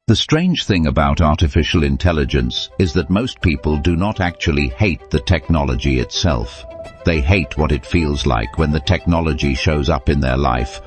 The strange thing about artificial intelligence is that most people do not actually hate the technology itself. They hate what it feels like when the technology shows up in their life.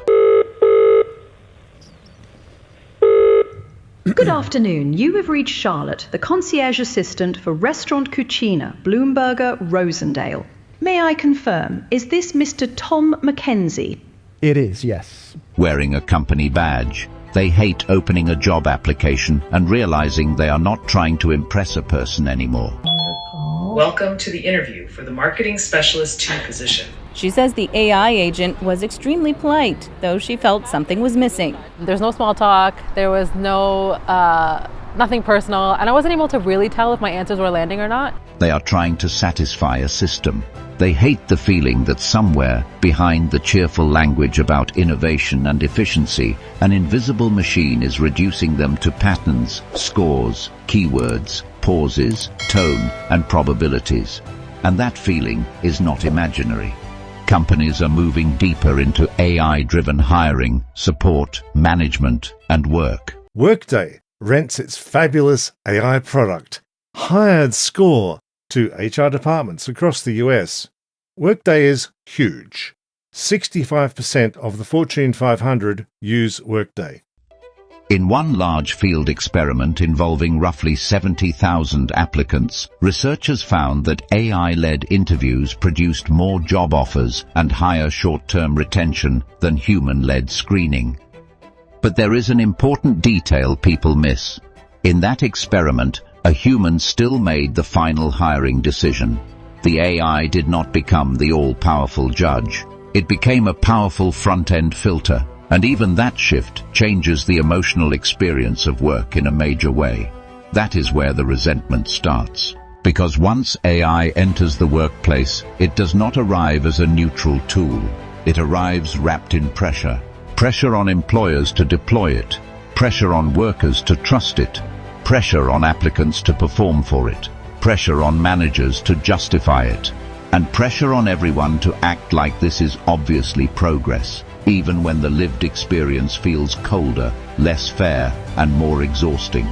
Good afternoon. You have reached Charlotte, the concierge assistant for Restaurant Cucina, Bloomberger, Rosendale. May I confirm, is this Mr. Tom Mackenzie? It is, yes. Wearing a company badge, they hate opening a job application and realizing they are not trying to impress a person anymore. Welcome to the interview for the Marketing Specialist 2 position. She says the AI agent was extremely polite, though she felt something was missing. There's no small talk, there was nothing personal, and I wasn't able to really tell if my answers were landing or not. They are trying to satisfy a system. They hate the feeling that somewhere, behind the cheerful language about innovation and efficiency, an invisible machine is reducing them to patterns, scores, keywords, pauses, tone, and probabilities. And that feeling is not imaginary. Companies are moving deeper into AI-driven hiring, support, management, and work. Workday rents its fabulous AI product, Hired Score, to HR departments across the US. Workday is huge. 65% of the Fortune 500 use Workday. In one large field experiment involving roughly 70,000 applicants, researchers found that AI-led interviews produced more job offers and higher short-term retention than human-led screening. But there is an important detail people miss. In that experiment, a human still made the final hiring decision. The AI did not become the all-powerful judge. It became a powerful front-end filter. And even that shift changes the emotional experience of work in a major way. That is where the resentment starts. Because once AI enters the workplace, it does not arrive as a neutral tool. It arrives wrapped in pressure. Pressure on employers to deploy it. Pressure on workers to trust it. Pressure on applicants to perform for it. Pressure on managers to justify it. And pressure on everyone to act like this is obviously progress, even when the lived experience feels colder, less fair, and more exhausting.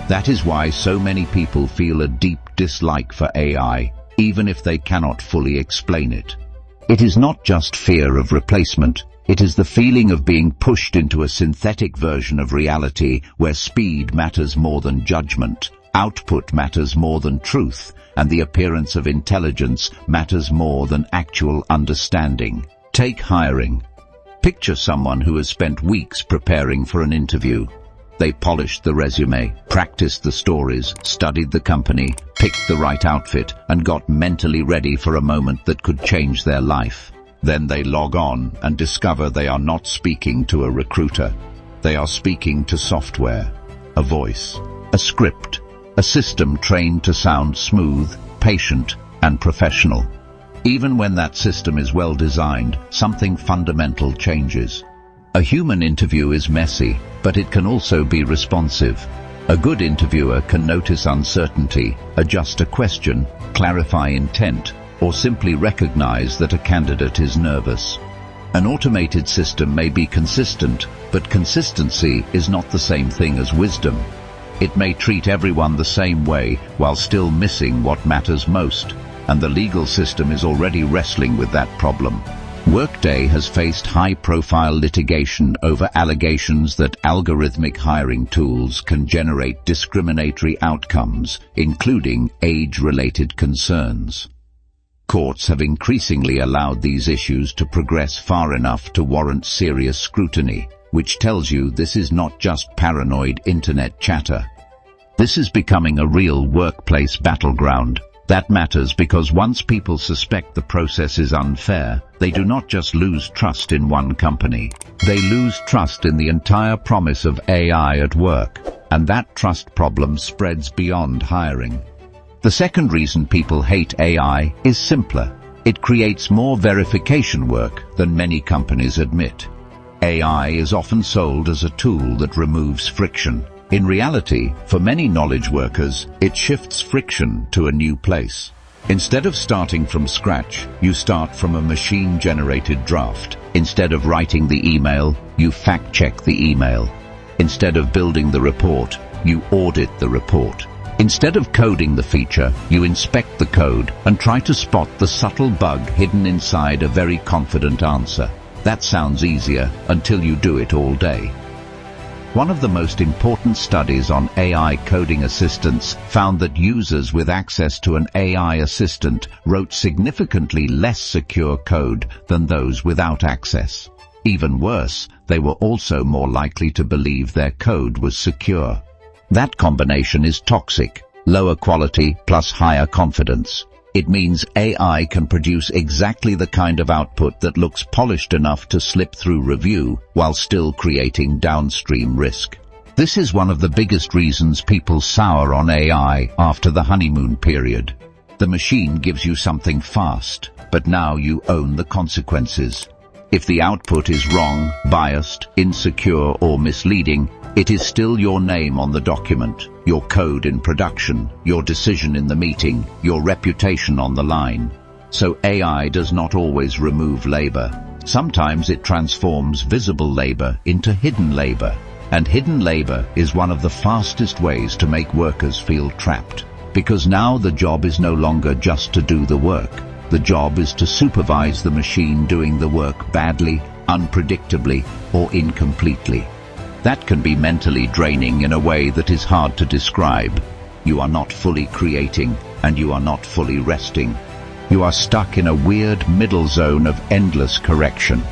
That is why so many people feel a deep dislike for AI, even if they cannot fully explain it. It is not just fear of replacement, it is the feeling of being pushed into a synthetic version of reality where speed matters more than judgment, output matters more than truth, and the appearance of intelligence matters more than actual understanding. Take hiring. Picture someone who has spent weeks preparing for an interview. They polished the resume, practiced the stories, studied the company, picked the right outfit, and got mentally ready for a moment that could change their life. Then they log on and discover they are not speaking to a recruiter. They are speaking to software, a voice, a script, a system trained to sound smooth, patient, and professional. Even when that system is well designed, something fundamental changes. A human interview is messy, but it can also be responsive. A good interviewer can notice uncertainty, adjust a question, clarify intent, or simply recognize that a candidate is nervous. An automated system may be consistent, but consistency is not the same thing as wisdom. It may treat everyone the same way while still missing what matters most, and the legal system is already wrestling with that problem. Workday has faced high-profile litigation over allegations that algorithmic hiring tools can generate discriminatory outcomes, including age-related concerns. Courts have increasingly allowed these issues to progress far enough to warrant serious scrutiny, which tells you this is not just paranoid internet chatter. This is becoming a real workplace battleground. That matters because once people suspect the process is unfair, they do not just lose trust in one company. They lose trust in the entire promise of AI at work, and that trust problem spreads beyond hiring. The second reason people hate AI is simpler. It creates more verification work than many companies admit. AI is often sold as a tool that removes friction. In reality, for many knowledge workers, it shifts friction to a new place. Instead of starting from scratch, you start from a machine-generated draft. Instead of writing the email, you fact-check the email. Instead of building the report, you audit the report. Instead of coding the feature, you inspect the code and try to spot the subtle bug hidden inside a very confident answer. That sounds easier until you do it all day. One of the most important studies on AI coding assistants found that users with access to an AI assistant wrote significantly less secure code than those without access. Even worse, they were also more likely to believe their code was secure. That combination is toxic: lower quality plus higher confidence. It means AI can produce exactly the kind of output that looks polished enough to slip through review while still creating downstream risk. This is one of the biggest reasons people sour on AI after the honeymoon period. The machine gives you something fast, but now you own the consequences. If the output is wrong, biased, insecure, or misleading, it is still your name on the document, your code in production, your decision in the meeting, your reputation on the line. So AI does not always remove labor. Sometimes it transforms visible labor into hidden labor. And hidden labor is one of the fastest ways to make workers feel trapped. Because now the job is no longer just to do the work. The job is to supervise the machine doing the work badly, unpredictably, or incompletely. That can be mentally draining in a way that is hard to describe. You are not fully creating, and you are not fully resting. You are stuck in a weird middle zone of endless correction.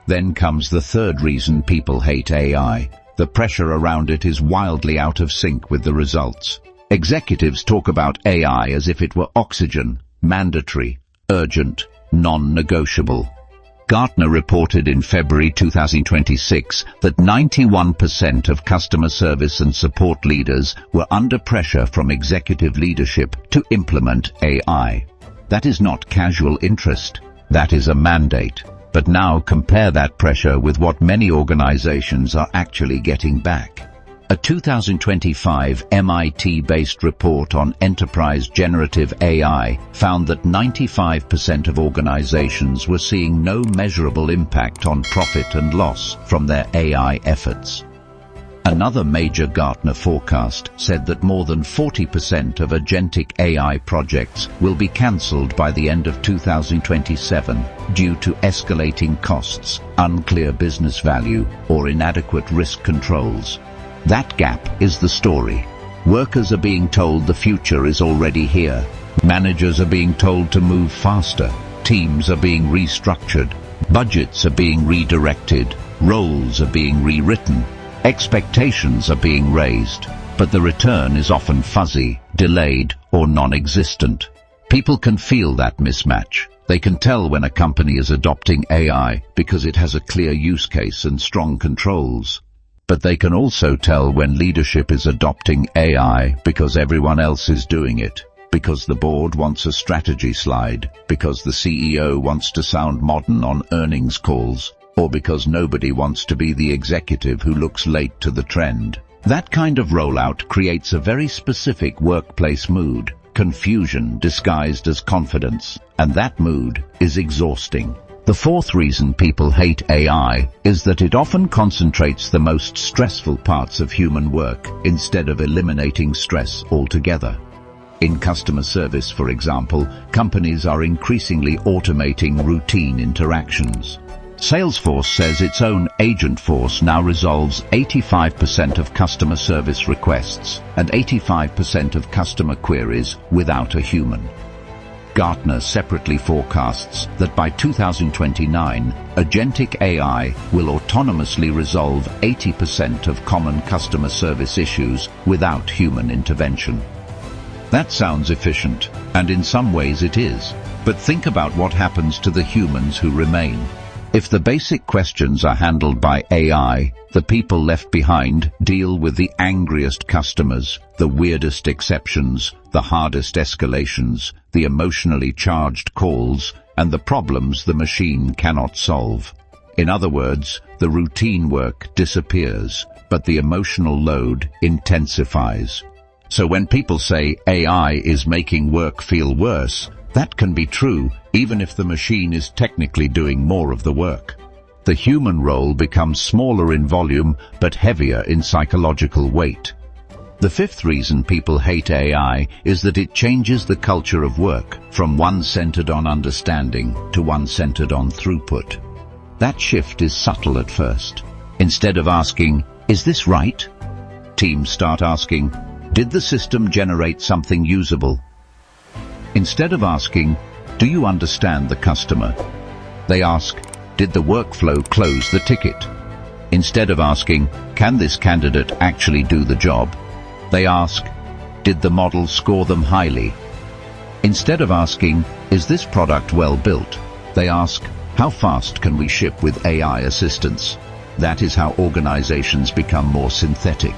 Then comes the third reason people hate AI. The pressure around it is wildly out of sync with the results. Executives talk about AI as if it were oxygen, mandatory, urgent, non-negotiable. Gartner reported in February 2026 that 91% of customer service and support leaders were under pressure from executive leadership to implement AI. That is not casual interest. That is a mandate. But now compare that pressure with what many organizations are actually getting back. A 2025 MIT-based report on enterprise generative AI found that 95% of organizations were seeing no measurable impact on profit and loss from their AI efforts. Another major Gartner forecast said that more than 40% of agentic AI projects will be cancelled by the end of 2027 due to escalating costs, unclear business value, or inadequate risk controls. That gap is the story. Workers are being told the future is already here. Managers are being told to move faster. Teams are being restructured. Budgets are being redirected. Roles are being rewritten. Expectations are being raised. But the return is often fuzzy, delayed, or non-existent. People can feel that mismatch. They can tell when a company is adopting AI because it has a clear use case and strong controls. But they can also tell when leadership is adopting AI because everyone else is doing it, because the board wants a strategy slide, because the CEO wants to sound modern on earnings calls, or because nobody wants to be the executive who looks late to the trend. That kind of rollout creates a very specific workplace mood, confusion disguised as confidence, and that mood is exhausting. The fourth reason people hate AI is that it often concentrates the most stressful parts of human work instead of eliminating stress altogether. In customer service, for example, companies are increasingly automating routine interactions. Salesforce says its own Agentforce now resolves 85% of customer service requests and 85% of customer queries without a human. Gartner separately forecasts that by 2029, agentic AI will autonomously resolve 80% of common customer service issues without human intervention. That sounds efficient, and in some ways it is. But think about what happens to the humans who remain. If the basic questions are handled by AI, the people left behind deal with the angriest customers, the weirdest exceptions, the hardest escalations, the emotionally charged calls, and the problems the machine cannot solve. In other words, the routine work disappears, but the emotional load intensifies. So when people say AI is making work feel worse, that can be true even if the machine is technically doing more of the work. The human role becomes smaller in volume but heavier in psychological weight. The fifth reason people hate AI is that it changes the culture of work from one centered on understanding to one centered on throughput. That shift is subtle at first. Instead of asking, "Is this right?" teams start asking, "Did the system generate something usable?" Instead of asking, "Do you understand the customer?" they ask, "Did the workflow close the ticket?" Instead of asking, "Can this candidate actually do the job?" they ask, "Did the model score them highly?" Instead of asking, "Is this product well built?" they ask, "How fast can we ship with AI assistance?" That is how organizations become more synthetic.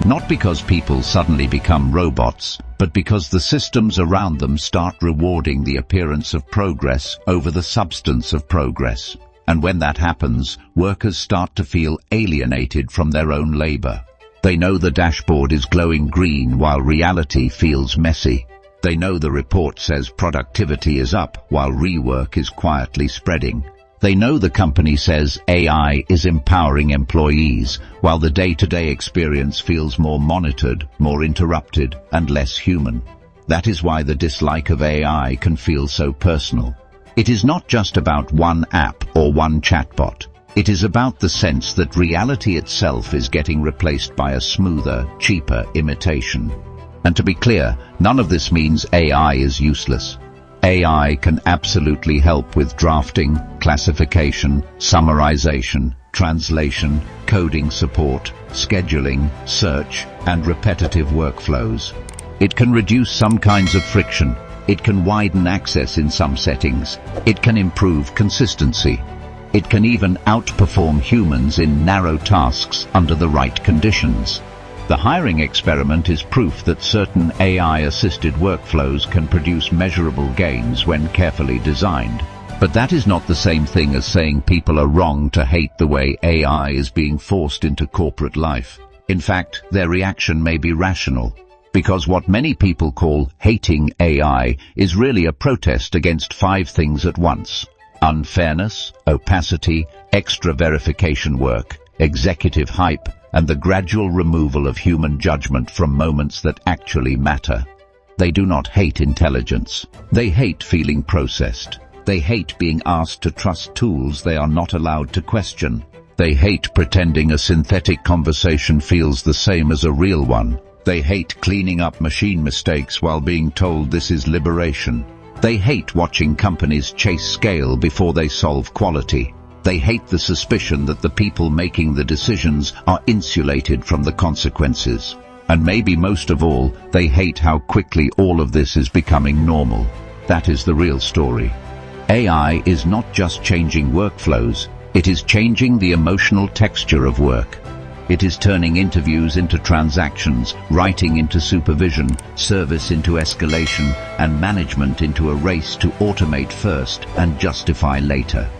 Not because people suddenly become robots, but because the systems around them start rewarding the appearance of progress over the substance of progress. And when that happens, workers start to feel alienated from their own labor. They know the dashboard is glowing green while reality feels messy. They know the report says productivity is up while rework is quietly spreading. They know the company says AI is empowering employees while the day-to-day experience feels more monitored, more interrupted, and less human. That is why the dislike of AI can feel so personal. It is not just about one app or one chatbot. It is about the sense that reality itself is getting replaced by a smoother, cheaper imitation. And to be clear, none of this means AI is useless. AI can absolutely help with drafting, classification, summarization, translation, coding support, scheduling, search, and repetitive workflows. It can reduce some kinds of friction. It can widen access in some settings. It can improve consistency. It can even outperform humans in narrow tasks under the right conditions. The hiring experiment is proof that certain AI-assisted workflows can produce measurable gains when carefully designed. But that is not the same thing as saying people are wrong to hate the way AI is being forced into corporate life. In fact, their reaction may be rational, because what many people call hating AI is really a protest against 5 things at once: unfairness, opacity, extra verification work, executive hype, and the gradual removal of human judgment from moments that actually matter. They do not hate intelligence. They hate feeling processed. They hate being asked to trust tools they are not allowed to question. They hate pretending a synthetic conversation feels the same as a real one. They hate cleaning up machine mistakes while being told this is liberation. They hate watching companies chase scale before they solve quality. They hate the suspicion that the people making the decisions are insulated from the consequences. And maybe most of all, they hate how quickly all of this is becoming normal. That is the real story. AI is not just changing workflows, it is changing the emotional texture of work. It is turning interviews into transactions, writing into supervision, service into escalation, and management into a race to automate first and justify later.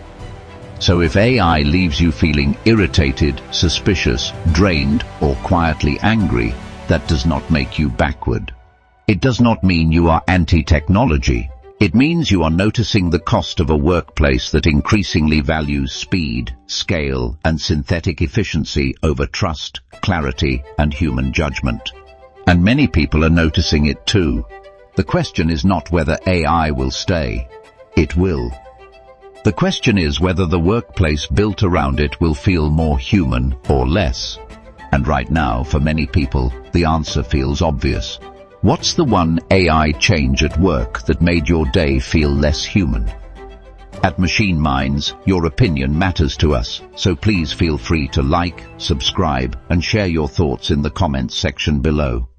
So if AI leaves you feeling irritated, suspicious, drained, or quietly angry, that does not make you backward. It does not mean you are anti-technology. It means you are noticing the cost of a workplace that increasingly values speed, scale, and synthetic efficiency over trust, clarity, and human judgment. And many people are noticing it too. The question is not whether AI will stay. It will. The question is whether the workplace built around it will feel more human or less. And right now, for many people, the answer feels obvious. What's the one AI change at work that made your day feel less human? At Machine Minds, your opinion matters to us, so please feel free to like, subscribe, and share your thoughts in the comments section below.